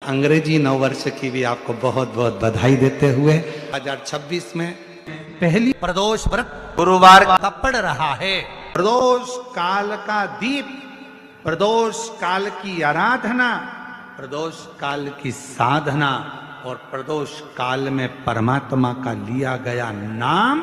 अंग्रेजी नववर्ष की भी आपको बहुत बहुत बधाई देते हुए 2026 में पहली प्रदोष व्रत गुरुवार का पड़ रहा है। प्रदोष काल का दीप, प्रदोष काल की आराधना, प्रदोष काल की साधना और प्रदोष काल में परमात्मा का लिया गया नाम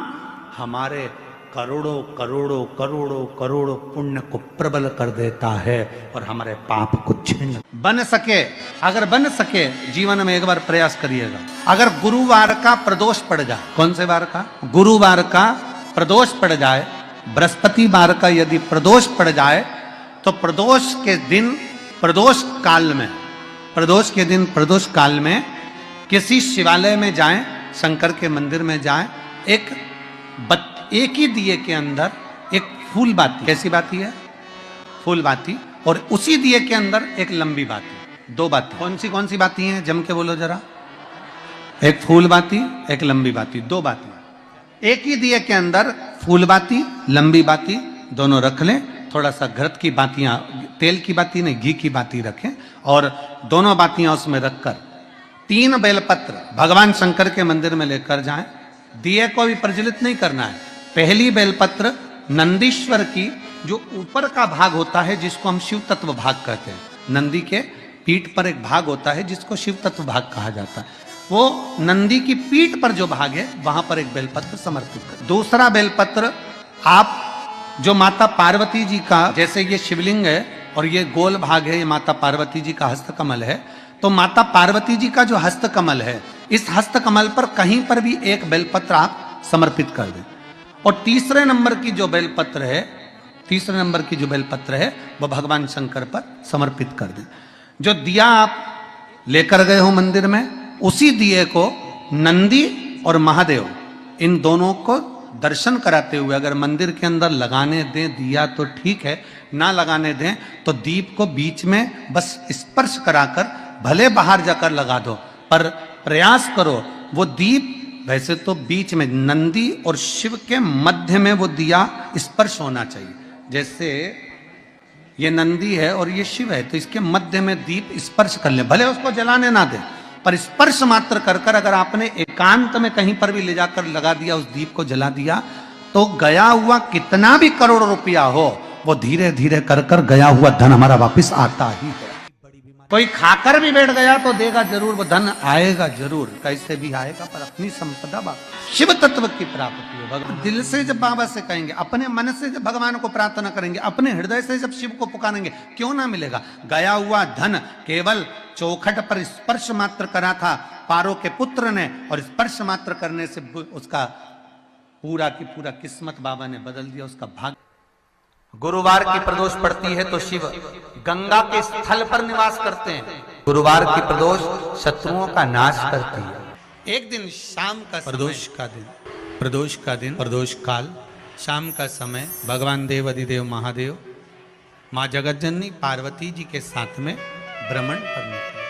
हमारे करोड़ों करोड़ों करोड़ों करोड़ों पुण्य को प्रबल कर देता है और हमारे पाप को छिन्न बन सके। अगर बन सके जीवन में एक बार प्रयास करिएगा। अगर गुरुवार का प्रदोष पड़ जाए, कौन से वार का? गुरुवार का प्रदोष पड़ जाए, बृहस्पतिवार का यदि प्रदोष पड़ जाए तो प्रदोष के दिन प्रदोष काल में, प्रदोष के दिन प्रदोष काल में किसी शिवालय में जाएं, शंकर के मंदिर में जाएं, एक ही दिए के अंदर एक फूल बाती, कैसी बाती है? फूल बाती, और उसी दिए के अंदर एक लंबी बाती, दो बाती। कौन सी बाती हैं? जम के बोलो जरा। एक फूल बाती, एक लंबी बाती, दो बाती। एक ही दिए के अंदर फूल बाती, लंबी बाती दोनों रख लें। थोड़ा सा घृत की बातियां, तेल की बाती नहीं, घी की बाती रखें और दोनों बातियां उसमें रखकर 3 बेलपत्र भगवान शंकर के मंदिर में लेकर जाएं। दिए को भी प्रज्वलित नहीं करना है। पहली बेलपत्र नंदीश्वर की जो ऊपर का भाग होता है, जिसको हम शिव तत्व भाग कहते हैं, नंदी के पीठ पर एक भाग होता है जिसको शिव तत्व भाग कहा जाता है, वो नंदी की पीठ पर जो भाग है वहां पर एक बेलपत्र समर्पित कर। दूसरा बेलपत्र आप जो माता पार्वती जी का, जैसे ये शिवलिंग है और ये गोल भाग है, ये माता पार्वती जी का हस्तकमल है, तो माता पार्वती जी का जो हस्तकमल है, इस हस्तकमल पर कहीं पर भी एक बेलपत्र आप समर्पित कर दें। और तीसरे नंबर की जो बेलपत्र है वो भगवान शंकर पर समर्पित कर दें। जो दिया आप लेकर गए हो मंदिर में, उसी दिए को नंदी और महादेव इन दोनों को दर्शन कराते हुए अगर मंदिर के अंदर लगाने दें दिया तो ठीक है, ना लगाने दें तो दीप को बीच में बस स्पर्श कराकर भले बाहर जाकर लगा दो, पर प्रयास करो वो दीप, वैसे तो बीच में नंदी और शिव के मध्य में वो दिया स्पर्श होना चाहिए। जैसे ये नंदी है और ये शिव है, तो इसके मध्य में दीप स्पर्श कर ले, भले उसको जलाने ना दे, पर स्पर्श मात्र कर कर अगर आपने एकांत में कहीं पर भी ले जाकर लगा दिया, उस दीप को जला दिया, तो गया हुआ कितना भी करोड़ रुपया हो, वो धीरे धीरे कर कर गया हुआ धन हमारा वापस आता ही है। कोई खाकर भी बैठ गया तो देगा जरूर, वो धन आएगा जरूर, कैसे भी आएगा, पर अपनी संपदा शिव तत्व की प्राप्ति हो। भगवान दिल से जब बाबा से कहेंगे, अपने मन से जब भगवान को प्रार्थना करेंगे, अपने हृदय से जब शिव को पुकारेंगे, क्यों ना मिलेगा। गया हुआ धन केवल चौखट पर स्पर्श मात्र करा था पारो के पुत्र ने, और स्पर्श मात्र करने से उसका पूरा की पूरा किस्मत बाबा ने बदल दिया, उसका भाग्य। गुरुवार की प्रदोष पड़ती है तो शिव गंगा के स्थल पर निवास करते हैं। गुरुवार की प्रदोष शत्रुओं का नाश करती है। एक दिन शाम का प्रदोष का दिन प्रदोष काल, शाम का समय, भगवान देव अधिदेव महादेव माँ जगतजननी पार्वती जी के साथ में भ्रमण पर निकले।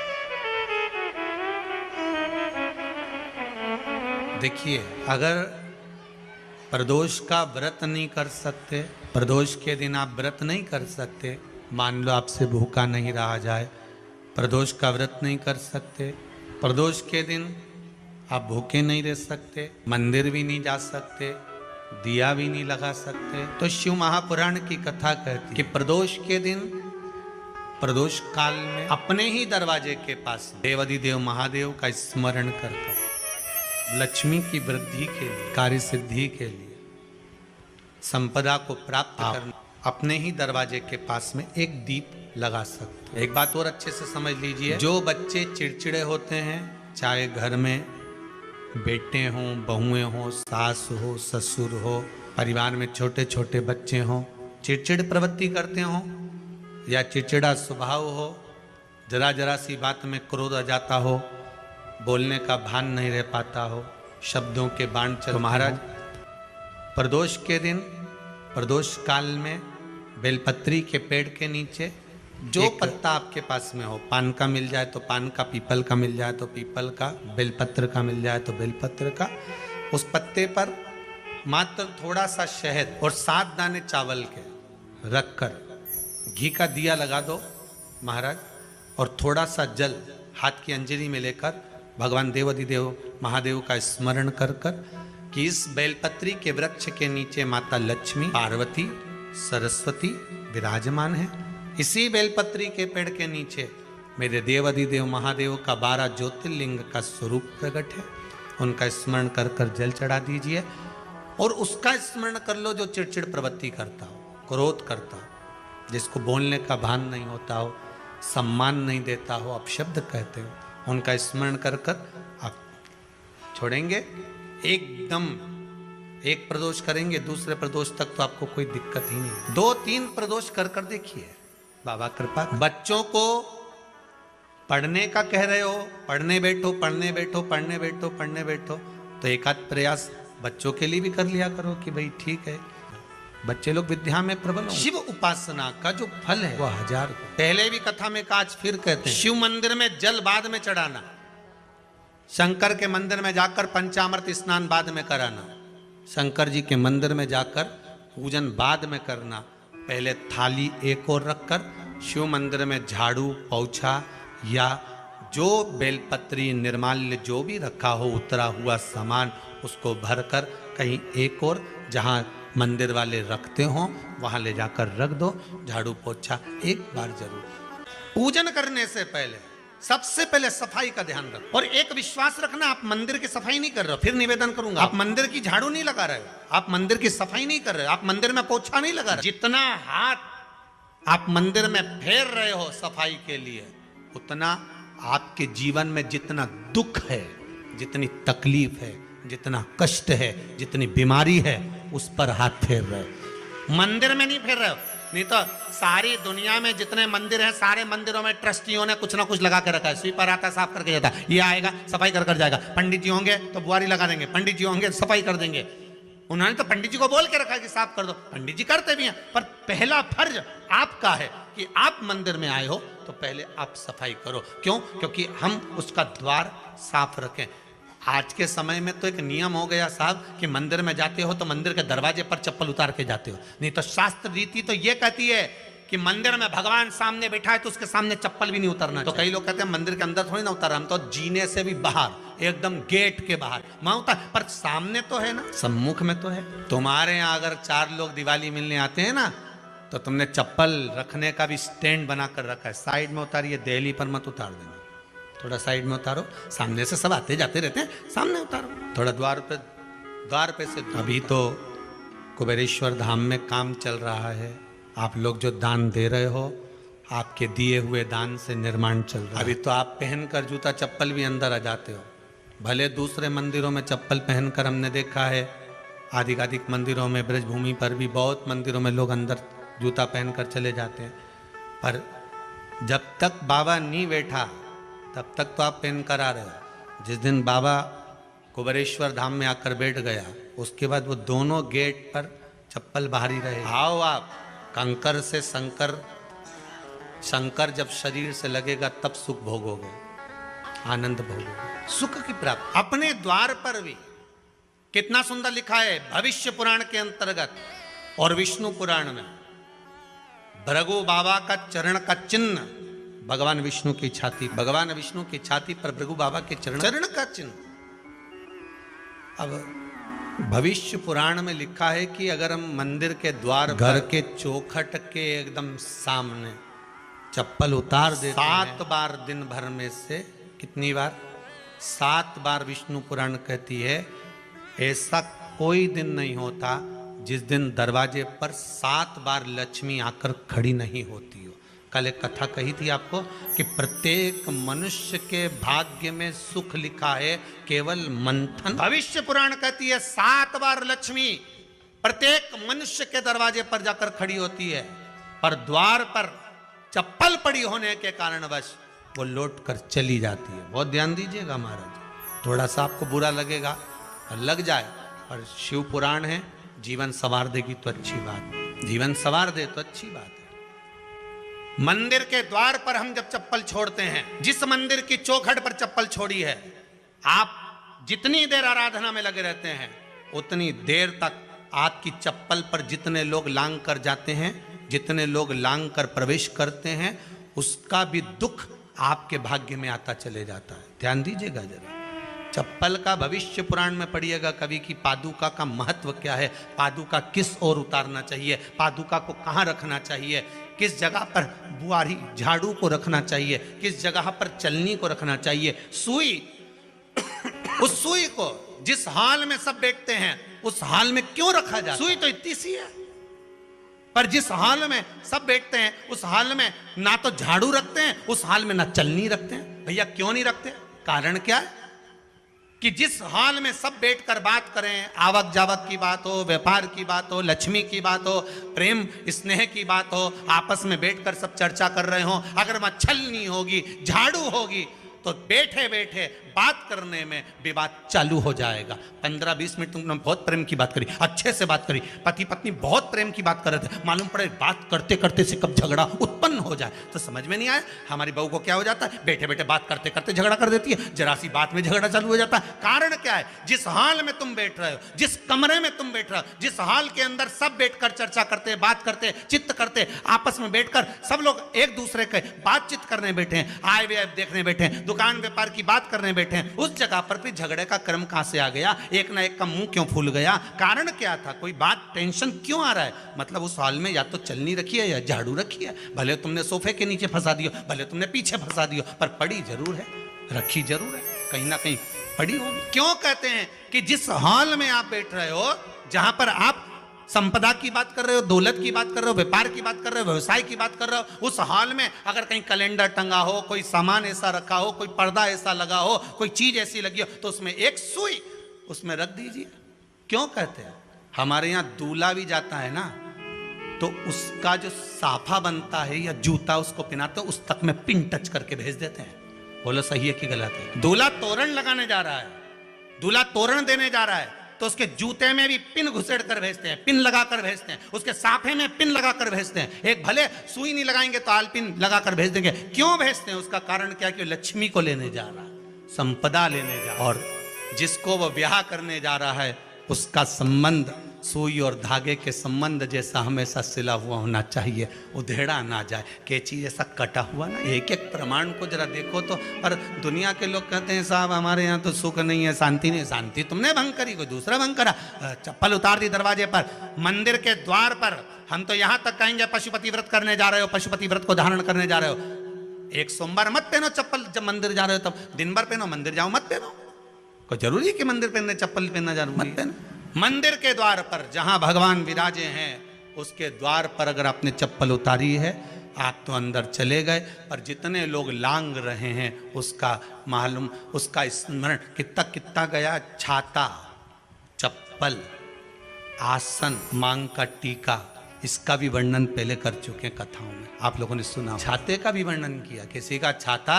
देखिए, अगर प्रदोष का व्रत नहीं कर सकते, प्रदोष के दिन आप व्रत नहीं कर सकते, मान लो आपसे भूखा नहीं रहा जाए, प्रदोष का व्रत नहीं कर सकते, प्रदोष के दिन आप भूखे नहीं रह सकते, मंदिर भी नहीं जा सकते, दिया भी नहीं लगा सकते, तो शिव महापुराण की कथा कहती कि प्रदोष के दिन, प्रदोष काल में अपने ही दरवाजे के पास देवाधिदेव महादेव का स्मरण कर लक्ष्मी की वृद्धि के लिए, कार्य सिद्धि के लिए, संपदा को प्राप्त करने, अपने ही दरवाजे के पास में एक दीप लगा सकते। एक बात और अच्छे से समझ लीजिए, जो बच्चे चिड़चिड़े होते हैं, चाहे घर में बेटे हों, बहुएं हों, सास हो, ससुर हो, परिवार में छोटे छोटे बच्चे हों, चिड़चिड़ प्रवृत्ति करते हों या चिड़चिड़ा स्वभाव हो, जरा जरा सी बात में क्रोध आ जाता हो, बोलने का भान नहीं रह पाता हो, शब्दों के बाण चल, तो महाराज प्रदोष के दिन, प्रदोष काल में बेलपत्री के पेड़ के नीचे जो पत्ता आपके पास में हो, पान का मिल जाए तो पान का, पीपल का मिल जाए तो पीपल का, बेलपत्र का मिल जाए तो बेलपत्र का, उस पत्ते पर मात्र थोड़ा सा शहद और 7 दाने चावल के रखकर घी का दिया लगा दो महाराज, और थोड़ा सा जल हाथ की अंजलि में लेकर भगवान देवाधिदेव महादेव का स्मरण कर कर कि इस बेलपत्री के वृक्ष के नीचे माता लक्ष्मी, पार्वती, सरस्वती विराजमान है। इसी बेलपत्री के पेड़ के नीचे मेरे देवाधिदेव महादेव का 12 ज्योतिर्लिंग का स्वरूप प्रकट है। उनका स्मरण कर कर जल चढ़ा दीजिए और उसका स्मरण कर लो जो चिड़चिड़ प्रवृत्ति करता हो, क्रोध करता हो, जिसको बोलने का भान नहीं होता हो, सम्मान नहीं देता हो, अपशब्द कहते हो, उनका स्मरण कर कर आप छोड़ेंगे। एकदम एक प्रदोष करेंगे, दूसरे प्रदोष तक तो आपको कोई दिक्कत ही नहीं। 2-3 प्रदोष कर कर देखिए, बाबा कृपा। बच्चों को पढ़ने का कह रहे हो, पढ़ने बैठो, पढ़ने बैठो, पढ़ने बैठो, पढ़ने बैठो, तो एक आध प्रयास बच्चों के लिए भी कर लिया करो कि भाई ठीक है, बच्चे लोग विद्या में प्रबल हो। शिव उपासना का जो फल है वो 1000। पहले भी कथा में आज फिर कहते हैं, शिव मंदिर में जल बाद में चढ़ाना, शंकर के मंदिर में जाकर पंचामृत स्नान बाद में कराना, शंकर जी के मंदिर में जाकर पूजन बाद में करना, पहले थाली एक और रखकर शिव मंदिर में झाड़ू, पोछा या जो बेलपत्री, निर्माल्य जो भी रखा हो, उतरा हुआ सामान, उसको भरकर कहीं एक और जहां मंदिर वाले रखते हो वहां ले जाकर रख दो। झाड़ू पोछा एक बार जरूर। पूजन करने से पहले सबसे पहले सफाई का ध्यान रखो और एक विश्वास रखना, आप मंदिर की सफाई नहीं कर रहे हो। फिर निवेदन करूंगा, आप मंदिर की झाड़ू नहीं लगा रहे हो, आप मंदिर की सफाई नहीं कर रहे हो, आप मंदिर में पोछा नहीं लगा रहे। जितना हाथ आप मंदिर में फेर रहे हो सफाई के लिए, उतना आपके जीवन में जितना दुख है, जितनी तकलीफ है, जितना कष्ट है, जितनी बीमारी है, उस पर हाथ फेर रहे हो। मंदिर में नहीं फेर रहे हो। नहीं तो सारी दुनिया में जितने मंदिर हैं, सारे मंदिरों में ट्रस्टियों ने कुछ ना कुछ लगा के रखा है। स्वीपर आता है, साफ करके जाता है, ये आएगा सफाई कर कर जाएगा। पंडित जी होंगे तो बुआरी लगा देंगे, पंडित जी होंगे सफाई कर देंगे। उन्होंने तो पंडित जी को बोल के रखा है कि साफ कर दो, पंडित जी करते भी हैं, पर पहला फर्ज आपका है कि आप मंदिर में आए हो तो पहले आप सफाई करो। क्यों? क्योंकि हम उसका द्वार साफ रखें। आज के समय में तो एक नियम हो गया साहब कि मंदिर में जाते हो तो मंदिर के दरवाजे पर चप्पल उतार के जाते हो, नहीं तो शास्त्र रीति तो ये कहती है कि मंदिर में भगवान सामने बैठा है तो उसके सामने चप्पल भी नहीं उतरना। तो कई लोग कहते हैं मंदिर के अंदर थोड़ी ना उतार, हम तो जीने से भी बाहर, एकदम गेट के बाहर वहां उतार, पर सामने तो है ना, सम्मुख में तो है। तुम्हारे यहाँ अगर 4 लोग दिवाली मिलने आते हैं ना, तो तुमने चप्पल रखने का भी स्टैंड बनाकर रखा है, साइड में उतारिए, दहली पर मत उतार देना, थोड़ा साइड में उतारो। सामने से सब आते जाते रहते हैं, सामने उतारो, थोड़ा द्वार पे से। अभी तो कुबेरेश्वर धाम में काम चल रहा है, आप लोग जो दान दे रहे हो, आपके दिए हुए दान से निर्माण चल रहा है। अभी तो आप पहनकर जूता चप्पल भी अंदर आ जाते हो, भले दूसरे मंदिरों में चप्पल पहनकर हमने देखा है, आधिकाधिक मंदिरों में, ब्रजभूमि पर भी बहुत मंदिरों में लोग अंदर जूता पहनकर चले जाते हैं, पर जब तक बाबा नहीं बैठा तब तक तो आप पहन कर आ रहे हो। जिस दिन बाबा कुबेरेश्वर धाम में आकर बैठ गया, उसके बाद वो दोनों गेट पर चप्पल बाहर ही रहे। आओ आप कंकर से शंकर जब शरीर से लगेगा तब सुख भोगोगे, आनंद भोगोगे, सुख की प्राप्ति। अपने द्वार पर भी कितना सुंदर लिखा है भविष्य पुराण के अंतर्गत और विष्णु पुराण में, भृगु बाबा का चरण का चिन्ह भगवान विष्णु की छाती, भगवान विष्णु की छाती पर भृगु बाबा के चरण का चिन्ह। अब भविष्य पुराण में लिखा है कि अगर हम मंदिर के द्वार, घर के चौखट के एकदम सामने चप्पल उतार देते 7 बार दिन भर में से, कितनी बार? 7 बार विष्णु पुराण कहती है ऐसा कोई दिन नहीं होता जिस दिन दरवाजे पर 7 बार लक्ष्मी आकर खड़ी नहीं होती हो। कल एक कथा कही थी आपको कि प्रत्येक मनुष्य के भाग्य में सुख लिखा है केवल मंथन। भविष्य पुराण कहती है 7 बार लक्ष्मी प्रत्येक मनुष्य के दरवाजे पर जाकर खड़ी होती है, पर द्वार पर चप्पल पड़ी होने के कारणवश वो लौट कर चली जाती है। बहुत ध्यान दीजिएगा महाराज, थोड़ा सा आपको बुरा लगेगा, लग जाए, पर शिव पुराण है, जीवन संवार देगी तो अच्छी बात, जीवन संवार दे तो अच्छी बात है। मंदिर के द्वार पर हम जब चप्पल छोड़ते हैं, जिस मंदिर की चौखट पर चप्पल छोड़ी है, आप जितनी देर आराधना में लगे रहते हैं उतनी देर तक आपकी चप्पल पर जितने लोग लांग कर जाते हैं, जितने लोग लांग कर प्रवेश करते हैं, उसका भी दुख आपके भाग्य में आता चले जाता है। ध्यान दीजिएगा जरा। चप्पल का भविष्य पुराण में पढ़िएगा कवि की पादुका का महत्व क्या है, पादुका किस ओर उतारना चाहिए, पादुका को कहाँ रखना चाहिए, किस जगह पर बुआरी झाड़ू को रखना चाहिए, किस जगह पर चलनी को रखना चाहिए, सुई उस सुई को जिस हाल में सब बैठते हैं उस हाल में क्यों रखा जाता है? सुई तो इतनी सी है, पर जिस हाल में सब बैठते हैं उस हाल में ना तो झाड़ू रखते हैं, उस हाल में ना चलनी रखते हैं। भैया क्यों नहीं रखते? कारण क्या है कि जिस हाल में सब बैठकर बात करें, आवक जावक की बात हो, व्यापार की बात हो, लक्ष्मी की बात हो, प्रेम स्नेह की बात हो, आपस में बैठकर सब चर्चा कर रहे हो, अगर वहां छलनी होगी, झाड़ू होगी तो बैठे बैठे बात करने में विवाद चालू हो जाएगा। 15-20 मिनट तुमने बहुत प्रेम की बात करी, अच्छे से बात करी, पति पत्नी बहुत प्रेम की बात कर रहे थे, मालूम पड़े बात करते करते से कब झगड़ा उत्पन्न हो जाए तो समझ में नहीं आया। हमारी बहू को क्या हो जाता है, बैठे बैठे बात करते करते झगड़ा कर देती है, जरा सी बात में झगड़ा चालू हो जाता है। कारण क्या है? जिस हाल में तुम बैठ रहे हो, जिस कमरे में तुम बैठ रहे हो, जिस हाल के अंदर सब बैठकर चर्चा करते, बात करते, चित्त करते, आपस में बैठकर सब लोग एक दूसरे के बातचीत करने बैठे हैं, आय व्यय देखने बैठे हैं, दुकान व्यापार की बात करने बैठे हैं, उस जगह पर भी झगड़े का क्रम कहां से आ गया? एक ना एक का मुंह क्यों फूल गया? कारण क्या था? कोई बात टेंशन क्यों आ रहा है? मतलब उस हाल में या तो चलनी रखी है या झाड़ू रखी है, भले तुमने सोफे के नीचे फंसा दियो, भले तुमने पीछे फंसा दियो, पर पड़ी जरूर है, रखी जरूर है, कहीं ना कहीं पड़ी होगी। क्यों कहते हैं कि जिस हाल में आप बैठ रहे हो, जहां पर आप संपदा की बात कर रहे हो, दौलत की बात कर रहे हो, व्यापार की बात कर रहे हो, व्यवसाय की बात कर रहे हो, उस हाल में अगर कहीं कैलेंडर टंगा हो, कोई सामान ऐसा रखा हो, कोई पर्दा ऐसा लगा हो, कोई चीज ऐसी लगी हो, तो उसमें एक सुई उसमें रख दीजिए। क्यों कहते हैं? हमारे यहाँ दूल्हा भी जाता है ना, तो उसका जो साफा बनता है या जूता उसको पहनाते हैं, उस तक में पिन टच करके भेज देते हैं। बोलो सही है कि गलत है? दूल्हा तोरण लगाने जा रहा है, दूल्हा तोरण देने जा रहा है, तो उसके जूते में भी पिन घुसेड़ कर भेजते हैं, पिन लगा कर भेजते हैं, उसके साफे में पिन लगा कर भेजते हैं। एक भले सुई नहीं लगाएंगे तो आल पिन लगा कर भेज देंगे। क्यों भेजते हैं? उसका कारण क्या? कि लक्ष्मी को लेने जा रहा है, संपदा लेने जा रहा है, और जिसको वो ब्याह करने जा रहा है उसका संबंध सुई और धागे के संबंध जैसा हमेशा सिला हुआ होना चाहिए, उधेड़ा ना जाए, कैची जैसा कटा हुआ ना। एक एक प्रमाण को जरा देखो तो। पर दुनिया के लोग कहते हैं साहब हमारे यहाँ तो सुख नहीं है, शांति नहीं। शांति तुमने भंग करी, कोई दूसरा भंग करा। चप्पल उतार दी दरवाजे पर, मंदिर के द्वार पर। हम तो यहाँ तक कहेंगे पशुपति व्रत करने जा रहे हो, पशुपति व्रत को धारण करने जा रहे हो, एक सोमवार मत पहनो चप्पल। जब मंदिर जा रहे हो तब दिन भर पहनो, मंदिर जाओ मत पहनो। कोई जरूरी है कि मंदिर पहनने चप्पल पहनना जरूरी? मत पहनो। मंदिर के द्वार पर जहां भगवान विराजे हैं उसके द्वार पर अगर आपने चप्पल उतारी है, आप तो अंदर चले गए। पर जितने लोग लांग रहे हैं उसका मालूम, उसका स्मरण कितना कितना गया। छाता, चप्पल, आसन, मांग का टीका, इसका भी वर्णन पहले कर चुके हैं कथाओं में, आप लोगों ने सुना। छाते का भी वर्णन किया। किसी का छाता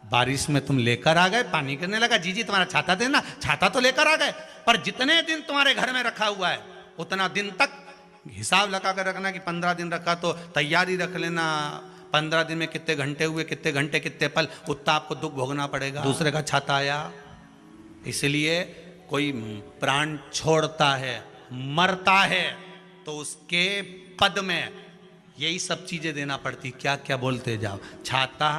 बारिश में तुम लेकर आ गए, पानी गिरने लगा, जी तुम्हारा छाता देना। छाता तो लेकर आ गए, पर जितने दिन तुम्हारे घर में रखा हुआ है उतना दिन तक हिसाब लगा कर रखना कि 15 दिन रखा तो तैयारी रख लेना। 15 दिन में कितने घंटे हुए, कितने घंटे कितने पल, उतना आपको दुख भोगना पड़ेगा। दूसरे का छाता आया, इसलिए कोई प्राण छोड़ता है, मरता है, तो उसके पद में यही सब चीजें देना पड़ती। क्या क्या बोलते जाओ, छाता,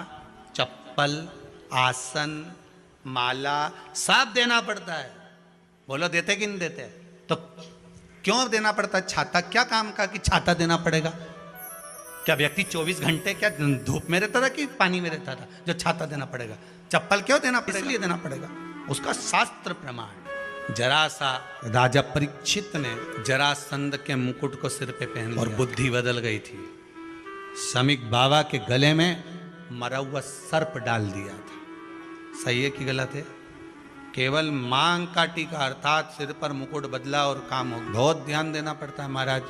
चप्पल, आसन, माला, सब देना पड़ता है। बोलो देते कि नहीं देते? तो क्यों देना पड़ता है? छाता क्या काम का कि छाता देना पड़ेगा? क्या व्यक्ति 24 घंटे क्या धूप में रहता था कि पानी में रहता था जो छाता देना पड़ेगा? चप्पल क्यों देना पड़ेगा? इसलिए देना पड़ेगा, उसका शास्त्र प्रमाण। जरासा राजा परीक्षित ने जरासंध के मुकुट को सिर पे पहन लिया और बुद्धि बदल गई थी। समीक बाबा के गले में मरा हुआ सर्प डाल दिया था। सही है कि गलत है? केवल मांग का टीका अर्थात सिर पर मुकुट बदला और काम हो। बहुत ध्यान देना पड़ता है महाराज,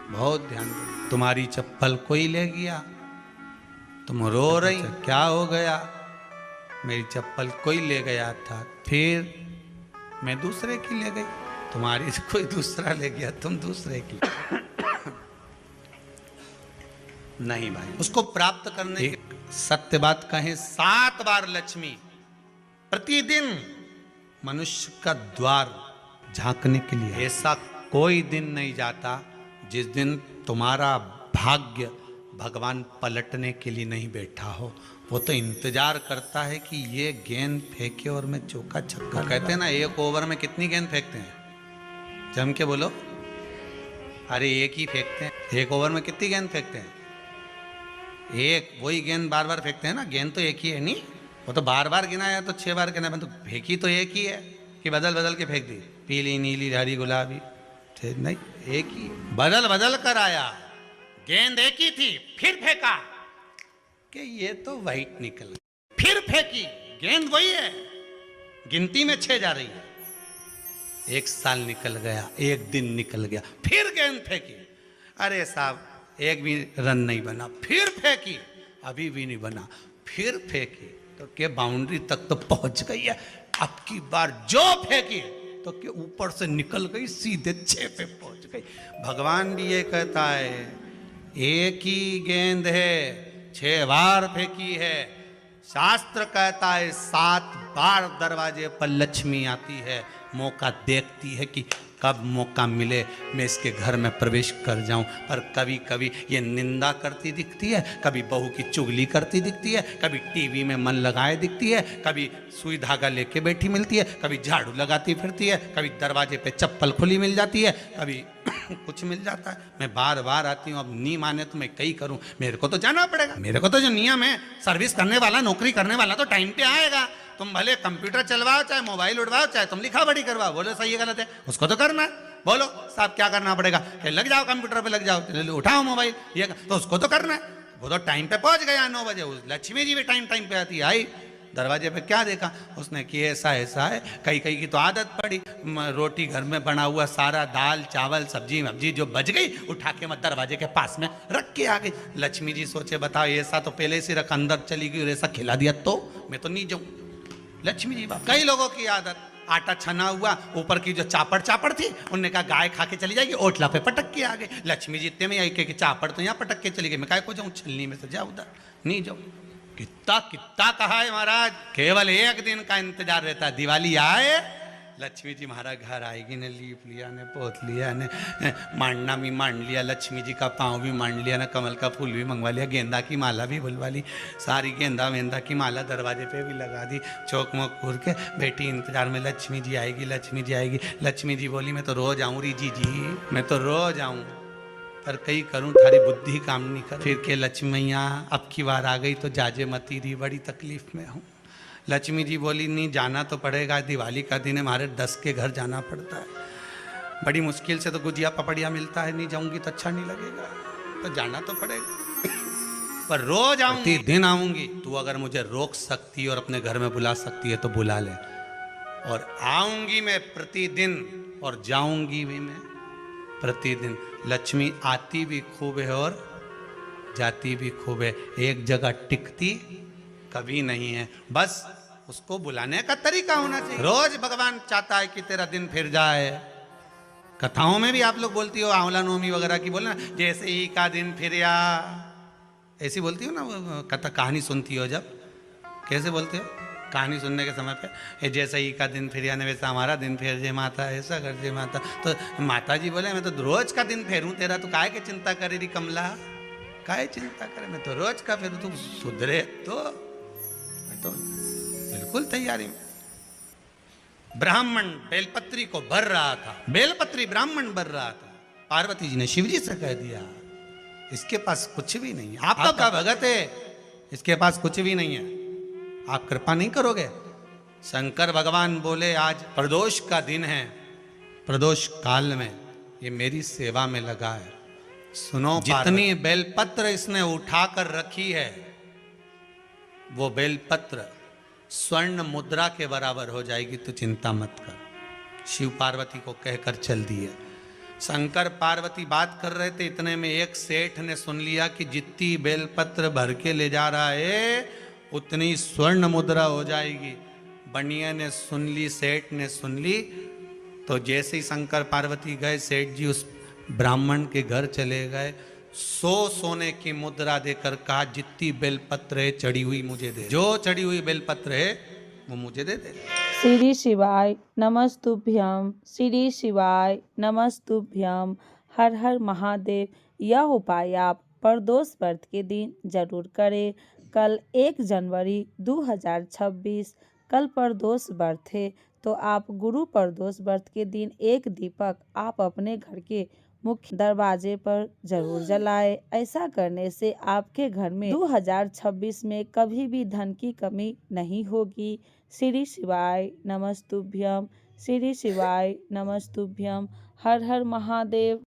बहुत ध्यान देना। तुम्हारी चप्पल कोई ले गया, तुम रो रही, क्या हो गया? मेरी चप्पल कोई ले गया था, फिर मैं दूसरे की ले गई। तुम्हारी कोई दूसरा ले गया, तुम दूसरे की। नहीं भाई, उसको प्राप्त करने की सत्य बात कहें, 7 बार लक्ष्मी प्रतिदिन मनुष्य का द्वार झांकने के लिए। ऐसा कोई दिन नहीं जाता जिस दिन तुम्हारा भाग्य भगवान पलटने के लिए नहीं बैठा हो। वो तो इंतजार करता है कि ये गेंद फेंके और मैं चौका छक्का। कहते हैं ना, एक ओवर में कितनी गेंद फेंकते हैं? जम के बोलो। अरे एक ही फेंकते हैं। एक ओवर में कितनी गेंद फेंकते हैं? एक। वही गेंद बार बार फेंकते हैं ना। गेंद तो एक ही है नहीं, वो तो बार बार गिनाया तो 6 बार गिना, तो फेंकी तो एक ही है कि बदल बदल के फेंक दी, पीली नीली हरी गुलाबी। नहीं, एक ही। बदल बदल कर आया, गेंद एक ही थी, फिर फेंका कि ये तो वाइट निकल गई, फिर फेंकी, गेंद वही है, गिनती में 6 जा रही है। 1 साल निकल गया, 1 दिन निकल गया, फिर गेंद फेंकी। अरे साहब, एक भी रन नहीं बना, फिर फेंकी, अभी भी नहीं बना, फिर फेंकी तो के बाउंड्री तक तो पहुंच गई है। अब की बार जो फेंकी तो के ऊपर से निकल गई, सीधे 6 पे पहुंच गई। भगवान भी ये कहता है, एक ही गेंद है, 6 बार फेंकी है। शास्त्र कहता है 7 बार दरवाजे पर लक्ष्मी आती है, मौका देखती है कि कब मौका मिले मैं इसके घर में प्रवेश कर जाऊं। पर कभी कभी ये निंदा करती दिखती है, कभी बहू की चुगली करती दिखती है, कभी टीवी में मन लगाए दिखती है, कभी सुई धागा लेके बैठी मिलती है, कभी झाड़ू लगाती फिरती है, कभी दरवाजे पे चप्पल खुली मिल जाती है, कभी कुछ मिल जाता है। मैं बार बार आती हूँ, अब नहीं माने तो मैं कई करूँ, मेरे को तो जाना पड़ेगा। मेरे को तो जो नियम है, सर्विस करने वाला, नौकरी करने वाला तो टाइम पे आएगा। तुम भले कंप्यूटर चलवाओ, चाहे मोबाइल उड़वाओ, चाहे तुम लिखा पढ़ी करवाओ, बोलो सही है गलत है, उसको तो करना है। बोलो साहब क्या करना पड़ेगा? लग जाओ कंप्यूटर पे, लग जाओ, उठाओ मोबाइल, ये तो उसको तो करना है। वो तो टाइम पे पहुंच गया 9 बजे। लक्ष्मी जी भी टाइम पे आती है। आई दरवाजे पे क्या देखा उसने कि ऐसा ऐसा है। कई कई की तो आदत पड़ी, रोटी घर में बना हुआ सारा, दाल चावल सब्जी वब्जी जो बच गई, उठा के मैं दरवाजे के पास में रख के आ गई। लक्ष्मी जी सोचे, बताओ ऐसा तो पहले से रख, अंदर चली गई और ऐसा खिला दिया तो मैं तो नहीं जाऊं। लक्ष्मी जी बाप। कई लोगों की आदत, आटा छना हुआ, ऊपर की जो चापड़ थी, उनने कहा गाय खा के चली जाएगी, ओटला पे पटक के आ गए। लक्ष्मी जी इतने में आई कि चापड़ तो यहाँ पटक के चली गई, मैं काय को जाऊं, छलनी में से जा उधर, नहीं जाऊं। कितना कितना कहा है महाराज, केवल 1 दिन का इंतजार रहता है, दिवाली आए लक्ष्मी जी हमारा घर आएगी ने, लीप लिया ने, पोत लिया ने, मांडना भी मांड लिया, लक्ष्मी जी का पाँव भी मांड लिया ना, कमल का फूल भी मंगवा लिया, गेंदा की माला भी बुलवा ली, सारी गेंदा वेंदा की माला दरवाजे पे भी लगा दी, चौक मोक घूर के बैठी इंतजार में, लक्ष्मी जी आएगी, लक्ष्मी जी आएगी। लक्ष्मी जी बोली, मैं तो रोज आऊँ री जी, मैं तो रोज आऊँ, पर कई करूँ थारी बुद्धि काम नहीं कर। फिर के लक्ष्मी मैया अब की बार आ गई तो जाजे मती री, बड़ी तकलीफ में हूँ। लक्ष्मी जी बोली, नहीं जाना तो पड़ेगा, दिवाली का दिन है, हमारे 10 के घर जाना पड़ता है, बड़ी मुश्किल से तो गुजिया पपड़िया मिलता है, नहीं जाऊंगी तो अच्छा नहीं लगेगा, तो जाना तो पड़ेगा। पर रोज आऊंगी, दिन आऊंगी, तू अगर मुझे रोक सकती है और अपने घर में बुला सकती है तो बुला ले। और आऊंगी मैं प्रतिदिन और जाऊंगी भी मैं प्रतिदिन। लक्ष्मी आती भी खूब है और जाती भी खूब है, एक जगह टिकती कभी नहीं है। बस उसको बुलाने का तरीका होना चाहिए। रोज भगवान चाहता है कि तेरा दिन फिर जाए। कथाओं में भी आप लोग बोलती हो, आंवला नवमी वगैरह की बोलना, जैसे ही का दिन फिर या, ऐसी बोलती हो ना कथा, कहानी सुनती हो जब, कैसे बोलते हो कहानी सुनने के समय पे, जैसे ही का दिन फिर यानी वैसा हमारा दिन फेर जे माता, ऐसा कर जे माता। तो माता जी बोले, मैं तो रोज का दिन फेरूं तेरा, तो काहे के चिंता करे री कमला, काहे चिंता करे, मैं तो रोज का फेरू, तू सुधरे तो मैं तो बिल्कुल तैयारी में। ब्राह्मण बेलपत्री को भर रहा था, बेलपत्री ब्राह्मण भर रहा था, पार्वती जी ने शिव जी से कह दिया, इसके पास कुछ भी नहीं है, आपका भगत है, इसके पास कुछ भी नहीं है, आप कृपा नहीं करोगे। शंकर भगवान बोले, आज प्रदोष का दिन है, प्रदोष काल में ये मेरी सेवा में लगा है, सुनो, जितनी बेलपत्र इसने उठाकर रखी है वो बेलपत्र स्वर्ण मुद्रा के बराबर हो जाएगी, तो चिंता मत कर। शिव पार्वती को कहकर चल दिए। शंकर पार्वती बात कर रहे थे, इतने में एक सेठ ने सुन लिया कि जितनी बेलपत्र भर के ले जा रहा है उतनी स्वर्ण मुद्रा हो जाएगी। बनिया ने सुन ली, सेठ ने सुन ली, तो जैसे ही शंकर पार्वती गए, सेठ जी उस ब्राह्मण के घर चले गए, 100 सोने की मुद्रा देकर कहा, जितनी बेलपत्र है चढ़ी हुई मुझे दे, जो चढ़ी हुई बेलपत्र है वो मुझे दे दे। श्री शिवाय नमस्तुभ्यम, श्री शिवाय नमस्तुभ्यम, हर हर महादेव। यह उपाय आप प्रदोष व्रत के दिन जरूर करें। कल 1 जनवरी 2026 कल प्रदोष व्रत है, तो आप गुरु प्रदोष व्रत के दिन एक दीपक आप अपने घर के मुख्य दरवाजे पर जरूर जलाएं। ऐसा करने से आपके घर में 2026 में कभी भी धन की कमी नहीं होगी। श्री शिवाय नमस्तुभ्यम, श्री शिवाय नमस्तुभ्यम। हर हर महादेव।